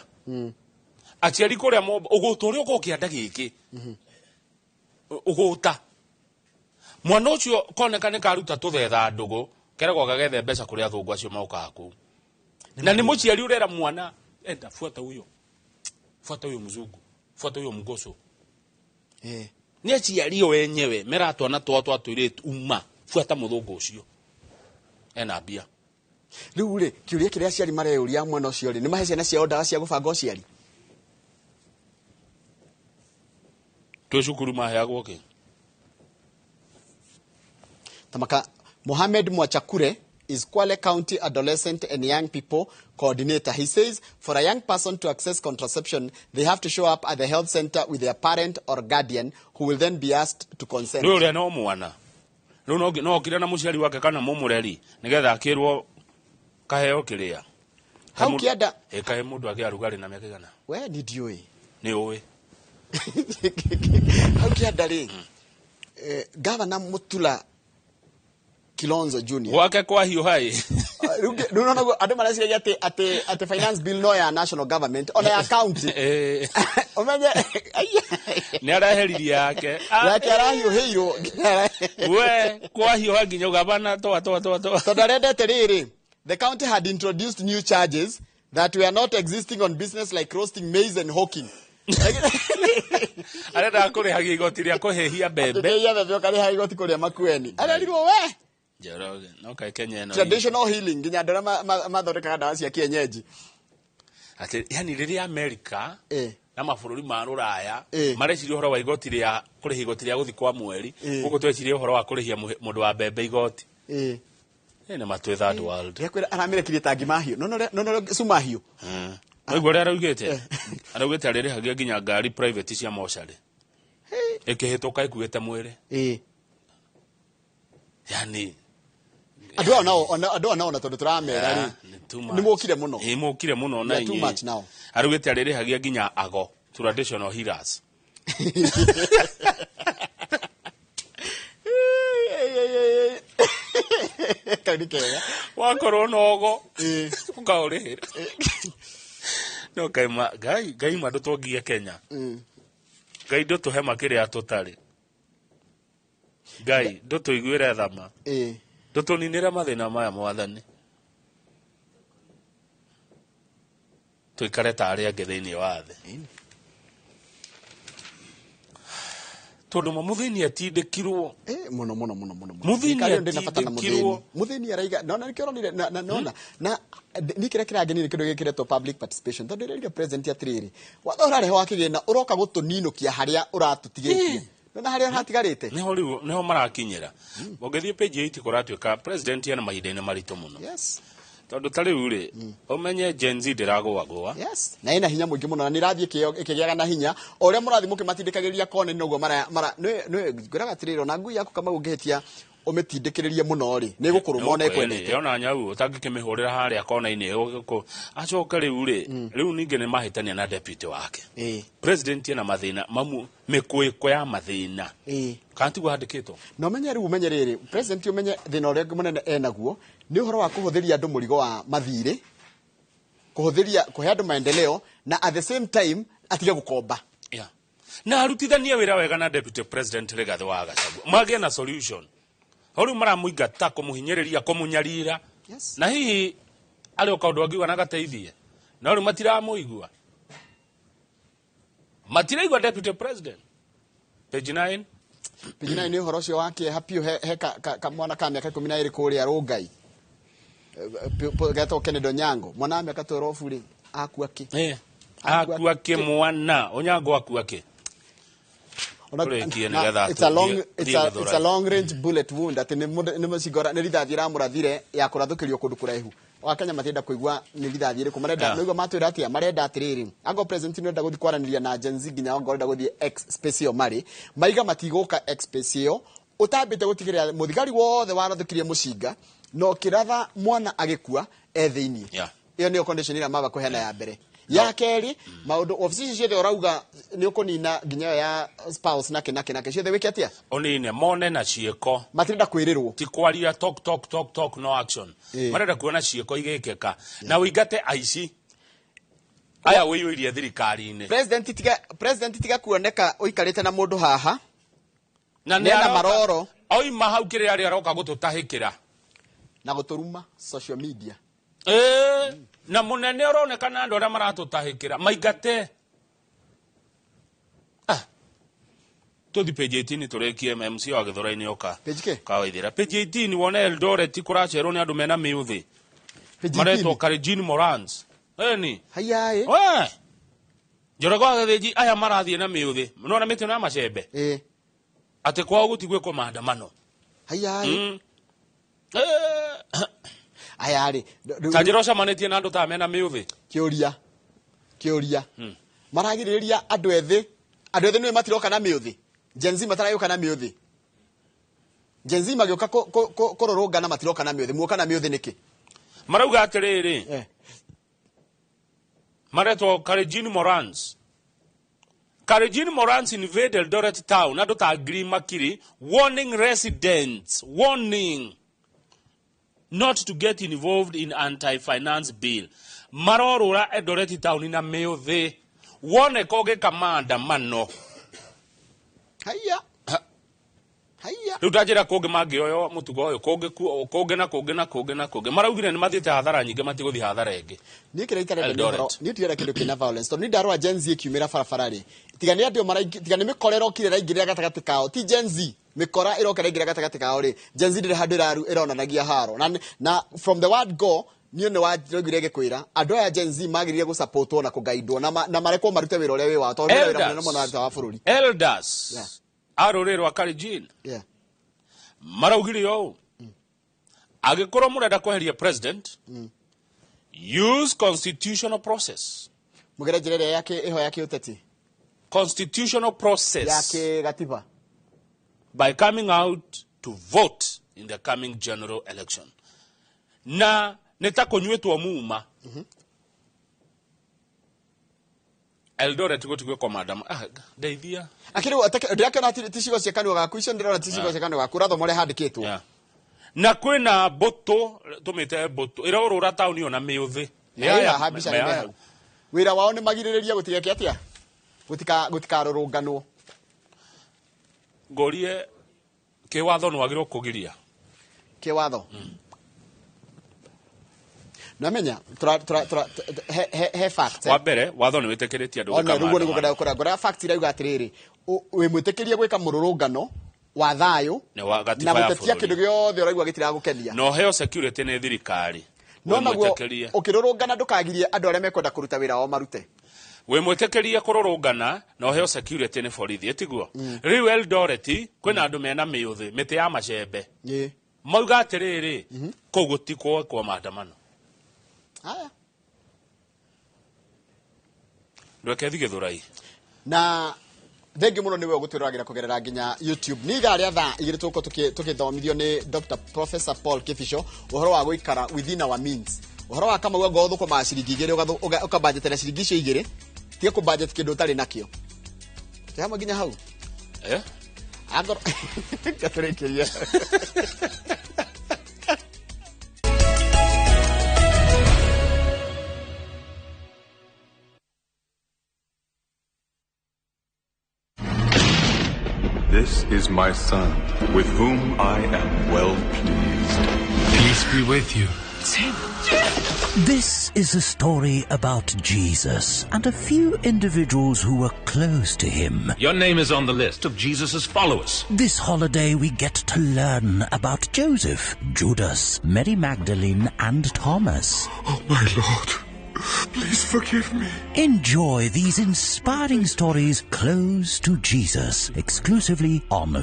aciari kũrĩa ũgũta ũrĩa ũgũkĩanda gĩkĩ ũgũta mwana ũcio koneka nĩ karuta tũthetha ndũgũ keragwo gagethe mbeca kũrĩa athũngũ acio maukaga kũu na nĩ mũciari ũrera mwana enda fuata huyo mzungu fuata huyo mgoso nĩ aciari o wenyewe meratwana twatwa tũirĩtu uma fuata mũthũngũ ũcio ena mbia rĩu rĩ kĩũria kĩrĩa aciari mareyũria mwana ũcio rĩ nĩ mahe ciana ciao ndawa cia gũbanga ũciari twĩ cukuru maheagwo kĩ tamaka Mohamed Mwachakure is Kwale County Adolescent and Young People Coordinator. He says for a young person to access contraception, they have to show up at the health center with their parent or guardian who will then be asked to consent. Rĩu rĩa no mwana. Rĩu no kira na mũciari wake kana mũmũreri nĩgetha akĩrwo kaheo kĩrĩa. Hau kĩanda kahe mũndũ akĩarugarĩ na mĩaka igana. We nĩ ndiũĩ. Nĩ ũĩ. Hau kĩanda rĩ. Governor Mutula Kilonzo Junior. Wake kwa hiyo hai. No ando marasiria ate finance bill no ya national government on ya county. Omenye nĩ araheririe yake. Yake arahiyo heiro. We kwa hiyo haginya gavana toa. Todarendete rĩrĩ. The county had introduced new charges that were not existing on business like roasting maize and hawking. Arenda kũrĩhagia igoti rĩa kũhehia mbembe. Ndĩrĩa kũrĩha igoti kũrĩa makueni. Arerirwo we. Jeroge, no kai Kenya no. Traditional healing nginya ndora mathondekaga ndawa cia kienyeji. Ati yani rĩrĩa America na mabũrũri ma Rũraya mareciria ũhoro wa igoti rĩa kũrĩha igoti rĩa gũthi kwa mweri, gũkũ tweciria ũhoro wa kũrĩhia mũndũ wa mbembe igoti. Nĩ matwe third world. Yakwĩra aramerekirie tangi mahiũ. No sumahiũ. Waigua ũrĩa araugĩte. Araugĩte arĩrĩhagia nginya ngari private cia mocarĩ. Ĩkĩhĩtũka ĩkuĩte mwĩrĩ. Yani andũ nao na tondũ tũramera rĩ nĩ mokire mũno mokire mũno na too much now arugĩte arĩrĩhagia nginya ago traditional healers kanikega wakorwo nogo ukaũrĩhĩra no kaima gai mandũ tũngie Kenya gai ndũtũhe makĩrĩa tũtarĩ gai ndũtũiguĩre thama ndũtũninĩre mathĩna maya mwathani tũikare ta arĩa angĩ thĩinĩ wa thĩ tondũ mũthĩni atindĩkirwo mũno mũthĩni atindĩkirwo mũthĩni araiga nona nĩkĩronire na nĩkĩrĩa kĩrangeni nĩ kĩndũ gĩkĩretwo public participation tondũ rĩrĩa president atirĩrĩ watho ũrarehe wa kĩgĩna ũroka gũtũninũkia harĩa ũratũtigĩtie na harĩa hatigarĩte niho marakinyĩra ũngĩthiĩ page 8 kũratuĩka president yana mahinda-inĩ maritũ mũno yes tondũ ta rĩu rĩ ũmenye Gen Z ndĩragũagũa yes na ina hinya mũingĩ mũno na nĩrathiĩ ĩkĩgĩaga na hinya o ũrĩa mũrathiĩ mũkĩmatindĩkagĩrĩria kone noguo ngwĩraga atĩrĩrĩ ona ngui yaku kama ũngĩhĩtia ũmĩtindĩkĩrĩrie mũno rĩ nĩ gũkũrũma ona ĩkwendete ona nyau ũtangĩkĩmĩhũrĩra harĩa kona-inĩ acoka rĩu rĩ rĩu ningĩ nĩ mahĩtania na deputy wake president ena mathĩna mamu mĩkwĩko ya mathĩna kantigwo handĩkĩtwo na ũmenye rĩu ũmenye rĩrĩ president ũmenye thĩna ũrĩa mũnene enaguo nĩ ũhoro wa kũhũthĩria andũ mũrigo wa mathirĩ kũhe andũ maendeleo na at the same time atige gũkomba na arutithanie wĩra wega na deputy president Rigathĩ wa Gachagua magĩe na solution hori maramũingata kũmũhinyĩrĩria kũmũnyarira na hihi arĩ o kaũndũ angiuga na gateithie na rĩu matiramũigua matiraigua deputy president page 9 nĩ ũhoro ũcio wa kĩeha biũ he kamwana ka mĩaka 12 kũrĩa Rũngai getwo Kennedy Onyango mwana wa mĩaka 12 rĩ akua kĩ akua kĩ mwana Onyango akua kĩ it's a long range bullet wound ati nĩ mũcingora nĩ rithathi ramũrathire ya kũrathũkĩrio kũndũ kũraihu Wakenya matienda kuigua nĩ rithathi rĩkũ marenda nĩguo matwĩra atĩa marenda atĩrĩrĩ ango president nĩ enda gũthiĩ kwaranĩria na Gen Z nginya ango enda gũthiĩ ex spacio marĩ maiga matigũka ex spacio utambĩte gũtigĩrĩra mũthigari wothe warathũkirie mũcinga no kĩratha mwana agĩkua thĩinĩ iyo nĩyo condition ĩrĩa maba kũheana ya mbere ya keri maundu ofisi ciothe urauga ni ukunina nginya ya spouse nake ciothe wiki atia onine mone na cieko matirenda kwirirwo ti kwaria talk no action marenda kuona cieko igekeka na uingate aici aya wiyuirie thirikari-ini president tiga kuoneka uikarite na mundu haha na nena maroro oima hau kire ari aroka gututahikira na guturuma social media na munene uronekana andu aria maratutahikira maingate tuthi page 18 turekie MMC wa Githura-ini oka kawaithira page 18 wona Eldoret kuracerwo ni andu mena miuthi maretwo Karejin Morans eni hayai we Njoroge Githiji aya marathie na miuthi nona miti na macembe ate kwao gutigwe kwa maandamano hayai ayari tajirosha manetie na andu ta mena miuthi kiuria maragiriria andu ethi niwe matiroka na miuthi Gen Z matarayoka na miuthi Gen Z magioka kororongana matiroka na miuthi muoka na miuthi niki marauga atiriri maretwo Karejin Morans invade Eldoret town andu ta Green Makiri warning residents not to get involved in anti-finance bill marorura Eldoret town na miuthi wone koge kamanda mano haya rutajira koge magioyo mutugo oyo koge na maraugire ni mathiete hathara nyinge matiguthi hathara ingi ni tira kindu kina violence to ni ndarwa Gen Z kiumira barabarari tigani andu tigani mikorero kire raingirira gatagati kao ti Gen Z mikora irokera ingira gatagati kao ri Gen Z ndire handu raru ironanagia haro na from the word go niyo ne wajirogire gekwira andu ya Gen Z magirire gu support na kugaidwo na marekwo marute wira uria wi wa to wira munene muno aruta wa bururi elders arorerwa Karejin maraugire yo agikorwo murenda kweheria president use constitutional process mugere njirere yake iho yake uteti constitutional process yake gatiba by coming out to vote in the coming general election na netakunywetu muma Eldoret gutigwe kwa madam deithia akiri ndirakiona ticigo cia kanua gaku icio ndirona ticigo cia kanua gaku ratho more handikitwo na kwina boto tumite boto irorura tauni ona miuthi ya habisha wira wao ni magiririria gutigeke atia gutikarurunganwo ngorie kiwatho no agirwo kugiria kiwatho namenya he fact wa mbere watho ni witekeretie andu gwika rugo ni gukora fact irauga atiriri we mwitekerie gwika mururungano wa thayu na mutetia kindu giothe uraigwa gitira gukenia no heo security ni thirikari no naguo ukirurungana ndukagirie andu aria mekwenda kuruta wira wao marute we mwitekerie kururungana no heo security ni borithi etiguo riu Eldoret kwina andu mena miuthi miti ya macembe mauga atiriri kugutikwo kwa maandamano haya ndweke Githurai na thengi muno niwe gutwiragira kugerera nginya YouTube ni igaria tha igire tuko tukithomithio ni Dr. Professor Paul Kifisho uhoro wa guikara within our means uhoro wa kama gothu kwa maciringi igire uka budget na ciringi icio igire tiga ku budget kindu tari nakio tama nginya hau agor katurekeria This is my son, with whom I am well pleased. Peace be with you. This is a story about Jesus and a few individuals who were close to him. Your name is on the list of Jesus' followers. This holiday we get to learn about Joseph, Judas, Mary Magdalene, and Thomas. Oh, my Lord. Please forgive me. Enjoy these inspiring stories close to Jesus, exclusively on